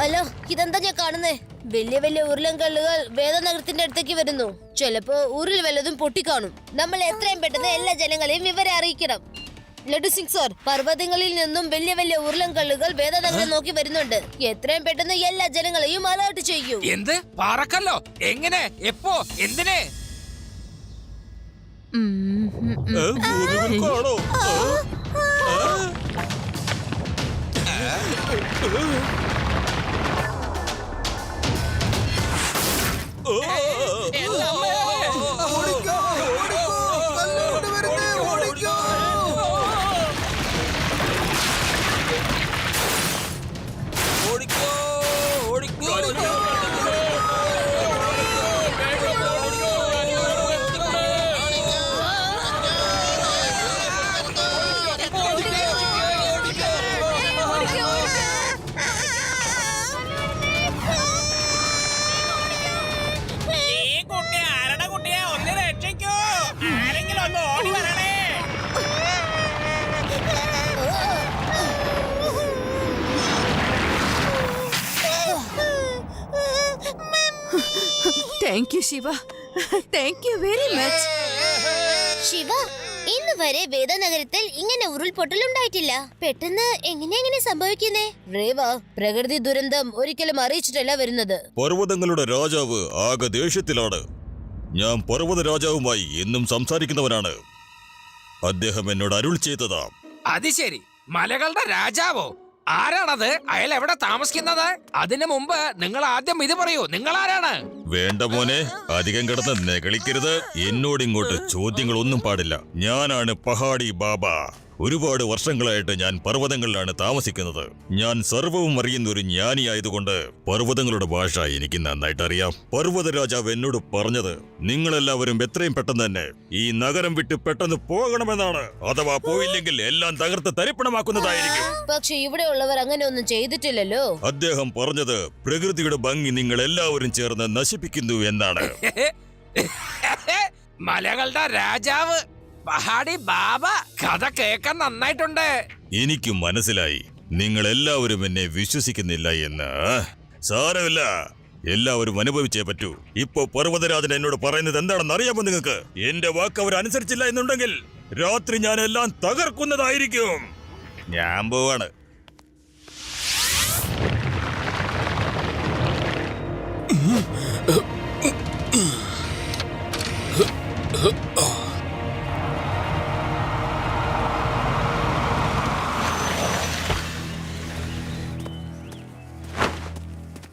അല്ലോ ഇതെന്താ ഞാൻ കാണുന്നേ? വലിയ വലിയ ഉരുളൻകല്ലുകൾ വേദനഗരത്തിന്റെ അടുത്തേക്ക് വരുന്നു. ചിലപ്പോ ഉരുൾ വല്ലതും പൊട്ടിക്കാണും. നമ്മൾ എത്രയും പെട്ടെന്ന് എല്ലാ ജനങ്ങളെയും വിവരം അറിയിക്കണം. ലഡു സിംഗ് സാർ, പർവ്വതങ്ങളിൽ നിന്നും വലിയ വലിയ ഉരുളൻകല്ലുകൾ വേദനഗരം നോക്കി വരുന്നുണ്ട്. എത്രയും പെട്ടെന്ന് എല്ലാ ജനങ്ങളെയും അലേർട്ട് ചെയ്യൂ. എന്ത് പാറക്കല്ലോ? എങ്ങനെ? എപ്പോ? എന്തിനെ? Thank you Shiva, thank you very much. Shiva, ഇന്ന് വരെ വേദനഗരത്തിൽ ഇങ്ങനെ ഉരുൾപൊട്ടലുണ്ടായിട്ടില്ല. പെട്ടെന്ന് എങ്ങനെ സംഭവിക്കുന്നേ? രേവ, പ്രകൃതി ദുരന്തം ഒരിക്കലും അറിയിച്ചിട്ടല്ല വരുന്നത്. പർവ്വതങ്ങളുടെ രാജാവ് ആകെ ദേഷ്യത്തിലാണ്. ഞാൻ പർവ്വത രാജാവുമായി എന്നും സംസാരിക്കുന്നവനാണ്. അദ്ദേഹം എന്നോട് അരുൾ ചെയ്തതാ. അത് ശരി, മലകളുടെ രാജാവോ? ആരാണത്? അയാൾ എവിടെ താമസിക്കുന്നത്? അതിനു മുമ്പ് നിങ്ങൾ ആദ്യം ഇത് പറയൂ, നിങ്ങൾ ആരാണ്? വേണ്ട മോനെ, അധികം കിടന്ന് നെകളിക്കരുത്. എന്നോട് ഇങ്ങോട്ട് ചോദ്യങ്ങളൊന്നും പാടില്ല. ഞാനാണ് പഹാടി ബാബ. ഒരുപാട് വർഷങ്ങളായിട്ട് ഞാൻ പർവ്വതങ്ങളിലാണ് താമസിക്കുന്നത്. ഞാൻ സർവ്വവും അറിയുന്ന ഒരു ജ്ഞാനിയായതുകൊണ്ട് പർവ്വതങ്ങളുടെ ഭാഷ എനിക്ക് നന്നായിട്ട് അറിയാം. പർവ്വത രാജാവ് എന്നോട് പറഞ്ഞത് നിങ്ങളെല്ലാവരും എത്രയും പെട്ടെന്ന് തന്നെ ഈ നഗരം വിട്ട് പെട്ടെന്ന് പോകണമെന്നാണ്. അഥവാ പോയില്ലെങ്കിൽ എല്ലാം തകർത്ത് തരിപ്പണമാക്കുന്നതായിരിക്കും. പക്ഷെ ഇവിടെയുള്ളവർ അങ്ങനെ ഒന്നും ചെയ്തിട്ടില്ലല്ലോ. അദ്ദേഹം പറഞ്ഞത് പ്രകൃതിയുടെ ഭംഗി നിങ്ങൾ എല്ലാവരും ചേർന്ന് നശിപ്പിക്കുന്നു എന്നാണ്. മലകളുടെ രാജാവ് പഹാടി ബാബ, കഥ കേൾക്കാൻ നന്നായിട്ടുണ്ട്. എനിക്ക് മനസ്സിലായി നിങ്ങൾ എല്ലാവരും എന്നെ വിശ്വസിക്കുന്നില്ല എന്ന്. സാരമില്ല, എല്ലാവരും അനുഭവിച്ചേ പറ്റൂ. ഇപ്പോ പർവ്വതരാജൻ എന്നോട് പറയുന്നത് എന്താണെന്ന് അറിയാമോ നിങ്ങൾക്ക്? എന്റെ വാക്ക് അവർ അനുസരിച്ചില്ല എന്നുണ്ടെങ്കിൽ രാത്രി ഞാൻ എല്ലാം തകർക്കുന്നതായിരിക്കും. ഞാൻ പോവാണ്.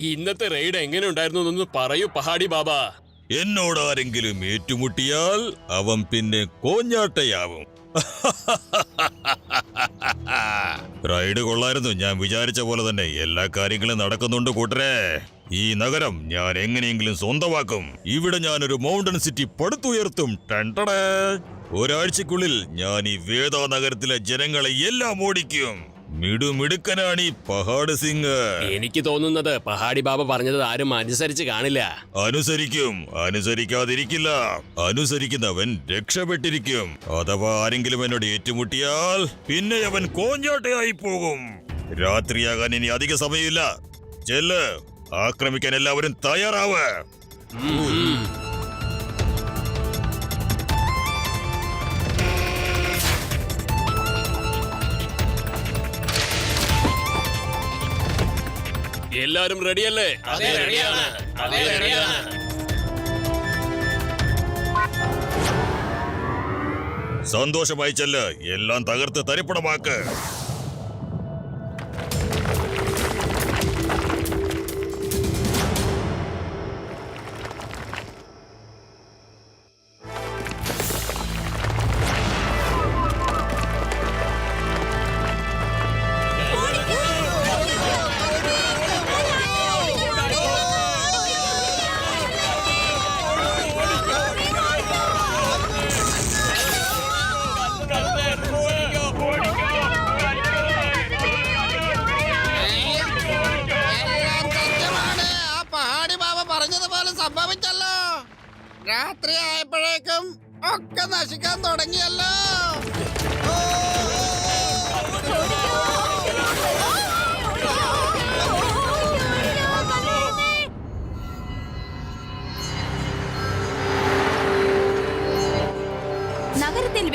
ഇന്നത്തെ റെയ്ഡ് എങ്ങനെ ഉണ്ടായിരുന്നു പറയൂ പഹാടി ബാബ. എന്നോട് ആരെങ്കിലും ഏറ്റുമുട്ടിയാൽ അവൻ പിന്നെ കോഞ്ഞാട്ടയാവും. റൈഡ് കൊള്ളായിരുന്നു. ഞാൻ വിചാരിച്ച പോലെ തന്നെ എല്ലാ കാര്യങ്ങളും നടക്കുന്നുണ്ട് കൂട്ടരെ. ഈ നഗരം ഞാൻ എങ്ങനെയെങ്കിലും സ്വന്തമാക്കും. ഇവിടെ ഞാനൊരു മൗണ്ടൻ സിറ്റി പടുത്തുയർത്തും. ടണ്ടടേ. ഒരാഴ്ചക്കുള്ളിൽ ഞാൻ ഈ വേദ നഗരത്തിലെ ജനങ്ങളെ എല്ലാം ഓടിക്കും. മിടുമിടുക്കനാണ് ഈ പഹാഡ് സിംഗ്. എനിക്ക് തോന്നുന്നത് പഹാടി ബാബ പറഞ്ഞത് ആരും അനുസരിച്ച് കാണില്ല. അനുസരിക്കും, അനുസരിക്കാതിരിക്കില്ല. അനുസരിക്കുന്നവൻ രക്ഷപ്പെട്ടിരിക്കും. അഥവാ ആരെങ്കിലും എന്നോട് ഏറ്റുമുട്ടിയാൽ പിന്നെ അവൻ കോഞ്ഞാട്ടയായി പോകും. രാത്രിയാകാൻ ഇനി അധിക സമയമില്ല. ചെല്ല്, ആക്രമിക്കാൻ എല്ലാവരും തയ്യാറാവ്. എല്ലാരും റെഡിയല്ലേ? സന്തോഷമായി ചെല്ല്, എല്ലാം തകർത്ത് തരിപ്പണമാക്ക്. സംഭവിച്ചല്ലോ. രാത്രി ആയപ്പോഴേക്കും ഒക്കെ നശിക്കാൻ തുടങ്ങിയല്ലോ.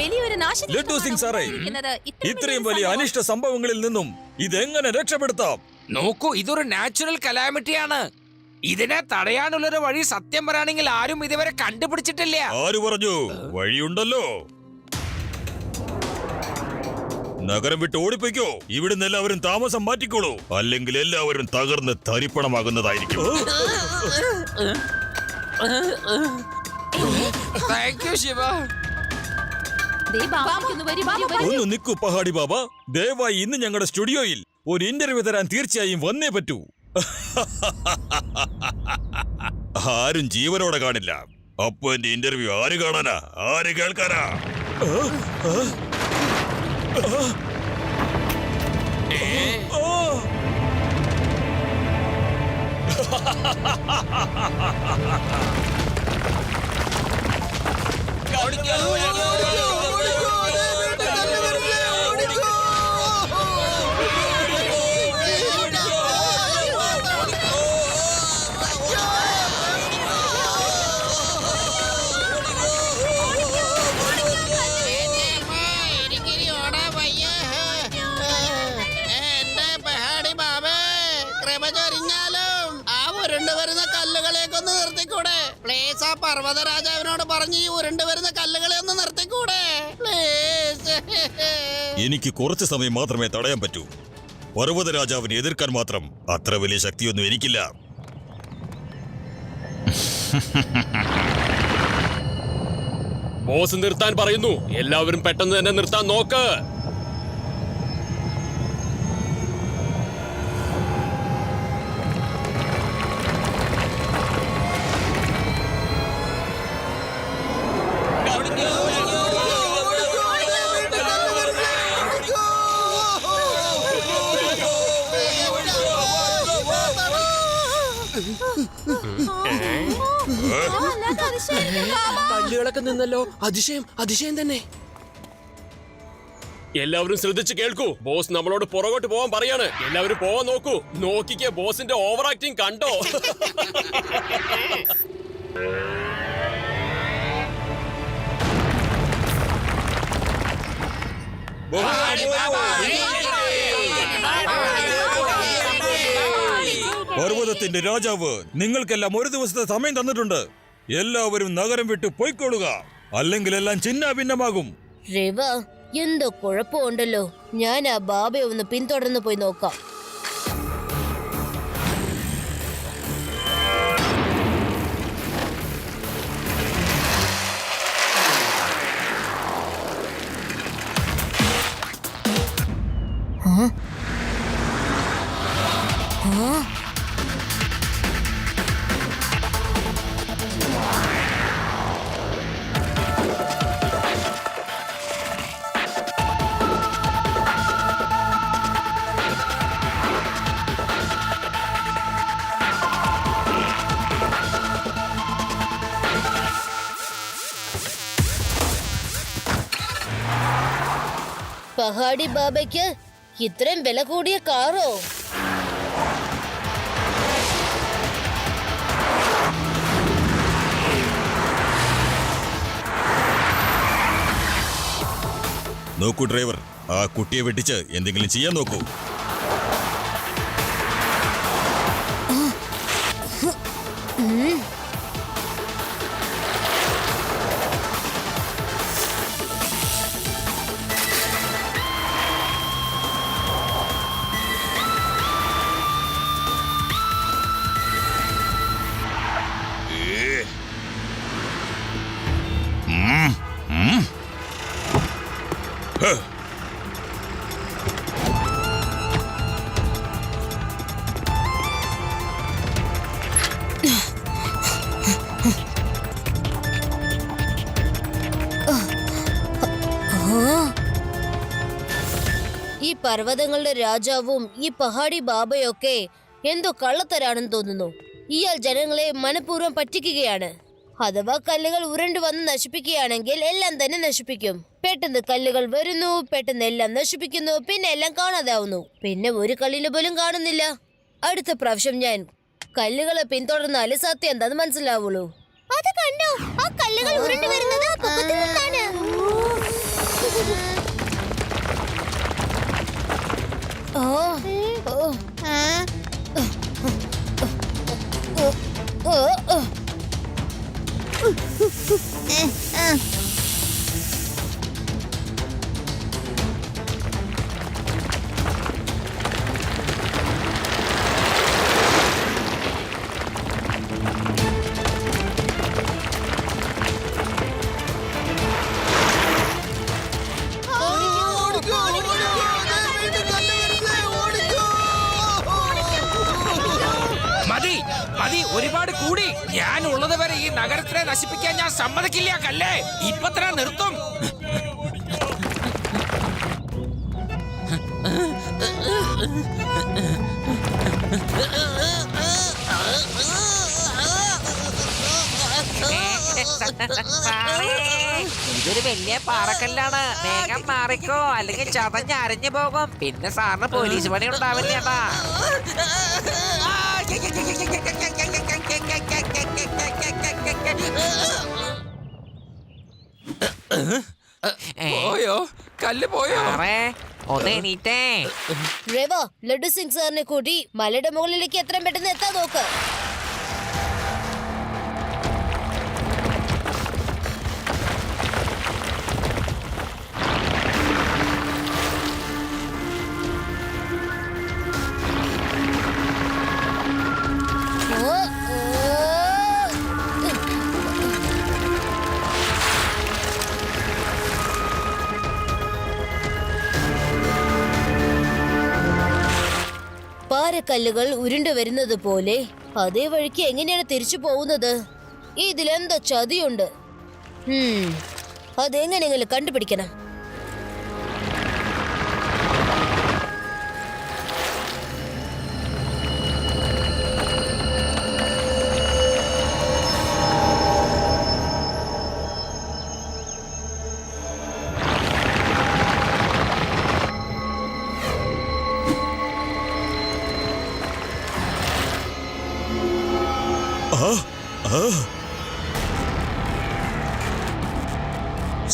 വലിയൊരു നാശനഷ്ടമാണ് ലഡ്ഡു സിംഗ് സാറേ, ഉണ്ടായിരിക്കുന്നത്. ഇത്രയും വലിയ സംഭവം. അനിഷ്ട സംഭവങ്ങളിൽ നിന്നും ഇതെങ്ങനെ രക്ഷപ്പെടുത്താം? നോക്കൂ, ഇതൊരു നാച്ചുറൽ കലാമിറ്റിയാണ്. ഇതിനെ തടയാനുള്ളൊരു വഴി സത്യം പറയുകയാണെങ്കിൽ ആരും ഇതുവരെ കണ്ടുപിടിച്ചിട്ടില്ല. ആര് പറഞ്ഞു? വഴിയുണ്ടല്ലോ. നഗരം വിട്ട് ഓടിപ്പോയിക്കോ. ഇവിടുന്ന് എല്ലാവരും താമസം മാറ്റിക്കോളൂ, അല്ലെങ്കിൽ എല്ലാവരും തകർന്ന് തരിപ്പണമാകുന്നതായിരിക്കും. Thank you Shiva. ദേ ബാബ ഇരിക്കുന്നു. വരൂ, വരൂ, വരൂ. ഒന്ന് നിൽക്കൂ പഹാടി ബാബ. ദയവായി ഇന്ന് ഞങ്ങളുടെ സ്റ്റുഡിയോയിൽ ഒരു ഇന്റർവ്യൂ തരാൻ തീർച്ചയായും വന്നേ പറ്റൂ. ആരും ജീവനോടെ കാണില്ല. അപ്പൊ എന്റെ ഇന്റർവ്യൂ ആര് കാണാനാ, ആര് കേൾക്കാനാ? എനിക്കിനി ഓടാൻ വയ്യ. എന്റെ പഹാടി ബാബേ, കൃപ ചൊരിഞ്ഞാലും ആ ഉരുണ്ടു വരുന്ന കല്ലുകളെയൊക്കെ ഒന്ന് നിർത്തിക്കൂടെ പ്ലീസ്? ആ പർവ്വത രാജാവിനോട് പറഞ്ഞ് ഈ ഉരുണ്ടു വരുന്ന കല്ലുകളെ ഒന്ന് നിർത്തിക്കൂടെ പ്ലീസ്? എനിക്ക് കുറച്ച് സമയം മാത്രമേ തടയാൻ പറ്റൂ. പർവ്വത രാജാവിനെ എതിർക്കാൻ മാത്രം അത്ര വലിയ ശക്തിയൊന്നും എനിക്കില്ല. ബോസ് നിർത്താൻ പറയുന്നു. എല്ലാവരും പെട്ടെന്ന് തന്നെ നിർത്താൻ നോക്ക്. കല്ലുകളൊക്കെ നിന്നല്ലോ. അതിശയം, അതിശയം തന്നെ. എല്ലാവരും ശ്രദ്ധിച്ച് കേൾക്കൂ. ബോസ് നമ്മളോട് പുറകോട്ട് പോവാൻ പറയാണ്. എല്ലാവരും പോവാൻ നോക്കൂ. നോക്കിക്കേ, ബോസിന്റെ ഓവർ ആക്ടിങ് കണ്ടോ? പർവ്വതത്തിന്റെ രാജാവ് നിങ്ങൾക്കെല്ലാം ഒരു ദിവസത്തെ സമയം തന്നിട്ടുണ്ട്. എല്ലാവരും നഗരം വിട്ട് പോയിക്കൊള്ളുക, അല്ലെങ്കിൽ എല്ലാം ചിന്ന ഭിന്നമാകും. രവ, എന്തോ കുഴപ്പമുണ്ടല്ലോ. ഞാൻ ആ ബാബയെ ഒന്ന് പിന്തുടർന്ന് പോയി നോക്കാം. പഹാടി ബാബയ്ക്ക് ഇത്രയും വില കൂടിയ കാറോ? നോക്കൂ ഡ്രൈവർ, ആ കുട്ടിയെ വെട്ടിച്ച് എന്തെങ്കിലും ചെയ്യാൻ നോക്കൂ. ഈ പർവ്വതങ്ങളുടെ രാജാവും ഈ പഹാടി ബാബയൊക്കെ എന്തോ കള്ളത്തരാണെന്ന് തോന്നുന്നു. ഇയാൾ ജനങ്ങളെ മനഃപൂർവ്വം പറ്റിക്കുകയാണ്. അഥവാ കല്ലുകൾ ഉരുണ്ടു വന്ന് നശിപ്പിക്കുകയാണെങ്കിൽ എല്ലാം തന്നെ നശിപ്പിക്കും. പെട്ടെന്ന് കല്ലുകൾ വരുന്നു, പെട്ടെന്ന് എല്ലാം നശിപ്പിക്കുന്നു, പിന്നെ എല്ലാം കാണാതാവുന്നു. പിന്നെ ഒരു കല്ലിന് പോലും കാണുന്നില്ല. അടുത്ത പ്രാവശ്യം ഞാൻ കല്ലുകളെ പിന്തുടർന്നാല് സത്യം എന്താന്ന് മനസ്സിലാവുള്ളൂ. അത് കണ്ടോ, ആ കല്ലുകൾ ഉരുണ്ടു വരുന്നത് ഒരുപാട് കൂടി. ഞാൻ ഉള്ളത് വരെ ഈ നഗരത്തിനെ നശിപ്പിക്കാൻ ഞാൻ സമ്മതിക്കില്ല കല്ലേ. ഇപ്പൊ തന്നെ നിർത്തും. ഇതൊരു വലിയ പാറക്കല്ലാണ്. വേഗം മാറിക്കോ, അല്ലെങ്കിൽ ചതഞ്ഞ് അരഞ്ഞു പോകും. പിന്നെ സാറിന് പോലീസ് പണി ഉണ്ടാവില്ലേട്ടാ. പോയോ? കല്ല് പോയോ? സാറേ ഒന്ന് എണീറ്റേ. റേവ, ലഡു സിംഗ് സാറിനെ കൂട്ടി മലയുടെ മുകളിലേക്ക് എത്രയും പെട്ടെന്ന് എത്താൻ നോക്ക്. ഓ, ഓ. പാറക്കല്ലുകൾ ഉരുണ്ടു വരുന്നത് പോലെ അതേ വഴിക്ക് എങ്ങനെയാണ് തിരിച്ചു പോകുന്നത്? ഇതിലെന്തോ ചതിയുണ്ട്. അതെങ്ങനെയെങ്കിലും കണ്ടുപിടിക്കണം.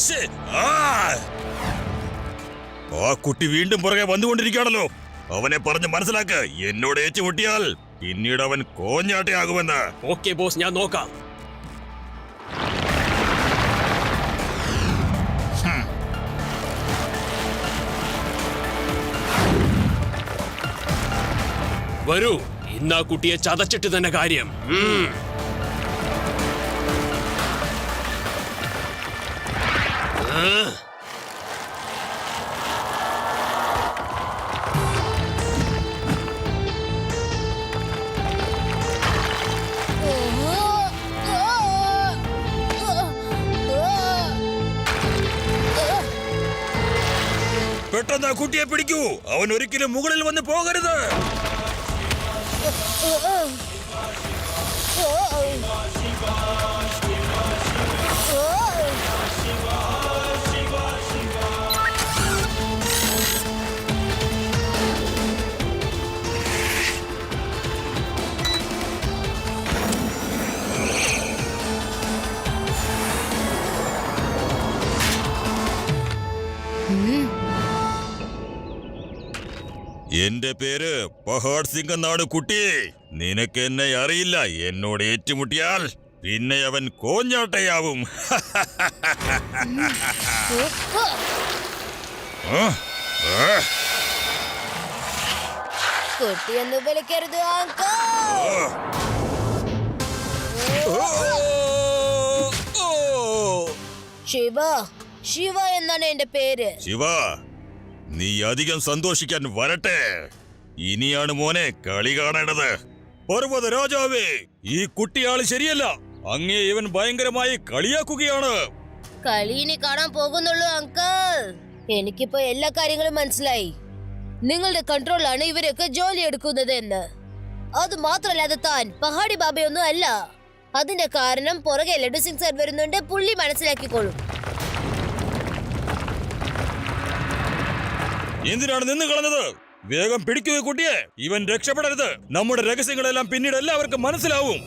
ശ്ശേ, ആ! ആ കുട്ടി വീണ്ടും പുറകെ വന്നുകൊണ്ടിരിക്കുകയാണല്ലോ. അവനെ പറഞ്ഞ് മനസ്സിലാക്ക്. എന്നോട് ഏറ്റുമുട്ടിയാൽ പിന്നീട് അവൻ കോഞ്ഞാട്ടയാകുമെന്ന്. ഓക്കെ ബോസ്, ഞാൻ നോക്കാം. വരൂ, ഇന്ന് ആ കുട്ടിയെ ചതച്ചിട്ട് തന്നെ കാര്യം. പെട്ടെന്ന് ആ കുട്ടിയെ പിടിക്കൂ. അവൻ ഒരിക്കലും മുകളിൽ വന്ന് പോകരുത്. എന്റെ പേര് പഹാഡ് സിംഗ് എന്നാണ് കുട്ടി. നിനക്ക് എന്നെ അറിയില്ല. എന്നോട് ഏറ്റുമുട്ടിയാൽ പിന്നെ അവൻ കോഞ്ഞാട്ടയാവും. കുട്ടിയൊന്ന് വിളിക്കരുത് അങ്കിൾ. ശിവ എന്നാണ് എന്റെ പേര്. ശിവ, നീ അധികം സന്തോഷിക്കാൻ വരട്ടെ. ഇനിയാണ് മോനെ കളി കാണേണ്ടത്. പർവ്വത രാജാവേ, ഈ കുട്ടിയാള് ശരിയല്ല. അങ്ങേ ഇവൻ ഭയങ്കരമായി കളിയാക്കുകയാണ്. കളി ഇനി കാണാൻ പോകുന്നുള്ളൂ അങ്കിൾ. എനിക്കിപ്പോ എല്ലാ കാര്യങ്ങളും മനസ്സിലായി. നിങ്ങളുടെ കൺട്രോളാണ് ഇവരൊക്കെ ജോലി എടുക്കുന്നത് എന്ന്. അത് മാത്രമല്ല, അത് താൻ പഹാടി ബാബയൊന്നും അല്ല. അതിന്റെ കാരണം പുറകെ ലഡു സിംഗ് സാർ വരുന്നുണ്ട്. പുള്ളി മനസ്സിലാക്കിക്കോളും. എന്തിനാണ് നിന്ന് കളഞ്ഞത്? വേഗം പിടിക്കുക കുട്ടിയെ. ഇവൻ രക്ഷപ്പെടരുത്. നമ്മുടെ രഹസ്യങ്ങളെല്ലാം പിന്നീട് എല്ലാവർക്കും മനസ്സിലാവും.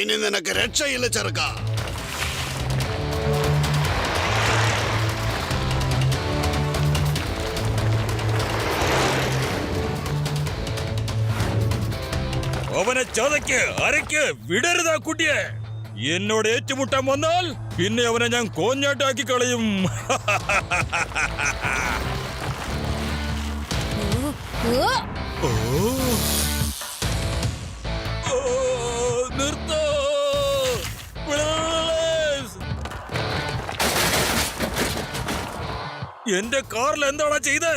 ഇനി നിനക്ക് രക്ഷയില്ല ചെറുക്ക. അവനെ ചതയ്ക്ക് അരയ്ക്ക് വിടരുതാ കുട്ടിയെ. എന്നോട് ഏറ്റുമുട്ടാൻ വന്നാൽ പിന്നെ അവനെ ഞാൻ കോഞ്ഞാട്ടാക്കി കളയും. ഓ. ഓ, നിർത്തോ. പ്ലീസ്. എന്റെ കാറിൽ എന്താടാ ചെയ്തേ?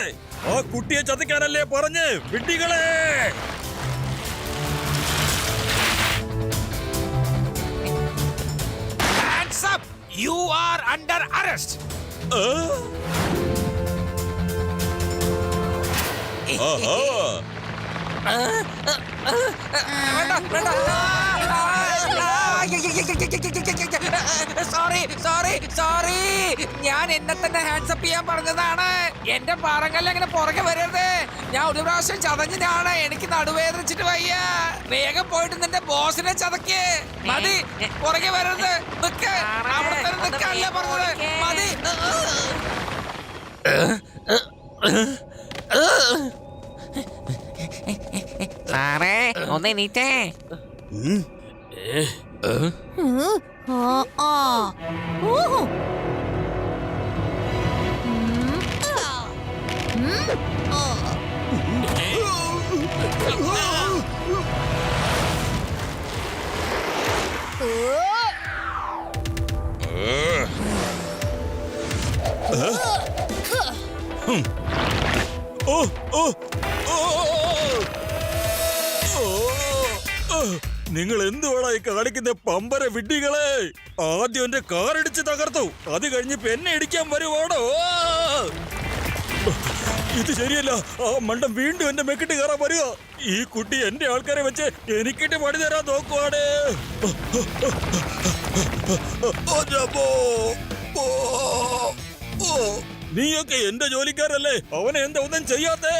ആ കുട്ടിയെ ചതിക്കാനല്ലേ പറഞ്ഞ് വിഡ്ഢികളെ. Hands up! You are under arrest. Aaha. Sorry. ഞാൻ എന്നെ തന്നെ ഹാൻഡ്സപ്പ് ചെയ്യാൻ പറഞ്ഞതാണ്. എന്റെ പാറങ്കല്ല് അങ്ങനെ പുറകെ വരരുത്. ഞാൻ ഒരു പ്രാവശ്യം ചതഞ്ഞാണ്. എനിക്ക് നടുവേദനിച്ചിട്ട് വയ്യ. വേഗം പോയിട്ട് നിന്റെ ബോസിനെ ചതക്ക്. മതി, പുറകെ വരരുത്. നിക്ക്, അവിടെ തന്നെ നിൽക്കാനല്ലേ പറഞ്ഞത്. മതി. സാറേ ഒന്ന് എണീറ്റേ. ഓ ഓ ഓ. നിങ്ങൾ എന്തുവാടാ ഈ കാണിക്കുന്ന പമ്പര വിഡ്ഢികളെ? ആദ്യം എന്റെ കാർ ഇടിച്ച് തകർത്തു, അത് കഴിഞ്ഞ് എന്നെ ഇടിക്കാൻ വരുവാടോ. ഇത് ശരിയല്ല. ആ മണ്ടം വീണ്ടും എന്റെ മെക്കിട്ട് കയറാൻ വരിക. ഈ കുട്ടി എന്റെ ആൾക്കാരെ വെച്ച് എനിക്കിട്ട് പണി തരാൻ നോക്കുവാടേ. നീയൊക്കെ എന്റെ ജോലിക്കാരല്ലേ, അവനെ എന്താ ഒന്നും ചെയ്യാത്തേ?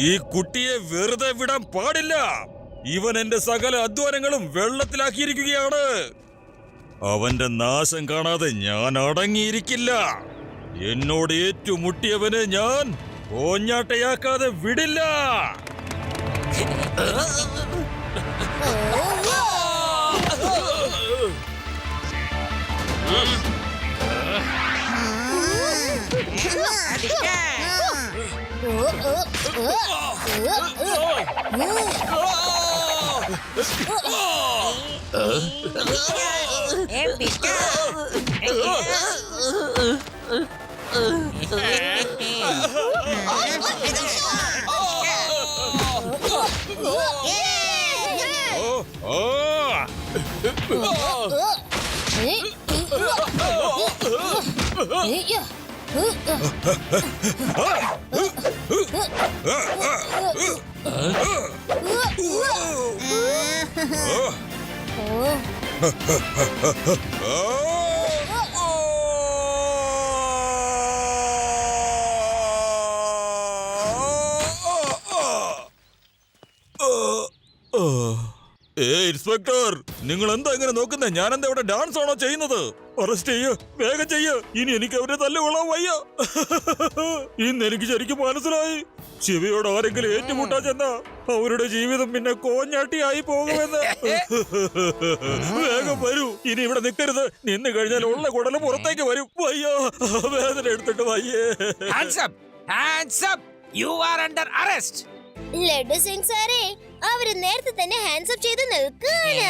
ഈ കുട്ടിയെ വെറുതെ വിടാൻ പാടില്ല. ഇവൻ എന്റെ സകല അധ്വാനങ്ങളും വെള്ളത്തിലാക്കിയിരിക്കുകയാണ്. അവന്റെ നാശം കാണാതെ ഞാൻ അടങ്ങിയിരിക്കില്ല. എന്നോട് ഏറ്റുമുട്ടിയവനെ ഞാൻ കോഞ്ഞാട്ടയാക്കാതെ വിടില്ല. ഇൻസ്പെക്ടർ, നിങ്ങൾ എന്താ ഇങ്ങനെ നോക്കുന്നത്? ഞാനെന്താ ഇവിടെ ഡാൻസ് ആണോ ചെയ്യുന്നത്? അറസ്റ്റ് ചെയ്യ്, വേഗം ചെയ്യ്. ഇനി എനിക്ക് അവരെ തല്ലുകൊള്ളാൻ വയ്യ. ഇന്ന് എനിക്ക് ശരിക്കും മനസ്സിലായി, ശിവയോട് ആരെങ്കിലും ഏറ്റുമുട്ടാൻ ചെന്നാ അവരുടെ ജീവിതം പിന്നെ കോഞ്ഞാട്ടിയായി പോകുമെന്ന്. വേഗം വരൂ, ഇനി ഇവിടെ നിൽക്കരുത്. നിന്ന് കഴിഞ്ഞാൽ ഉള്ള കുടല് പുറത്തേക്ക് വരും. വയ്യോ, വേദന എടുത്തിട്ട് വയ്യേ. Hands up! You are under arrest. Laddu Singh സാറേ, അവര് നേരത്തെ തന്നെ ഹാൻഡ്സ് അപ്പ് ചെയ്ത് നിൽക്കാണ്.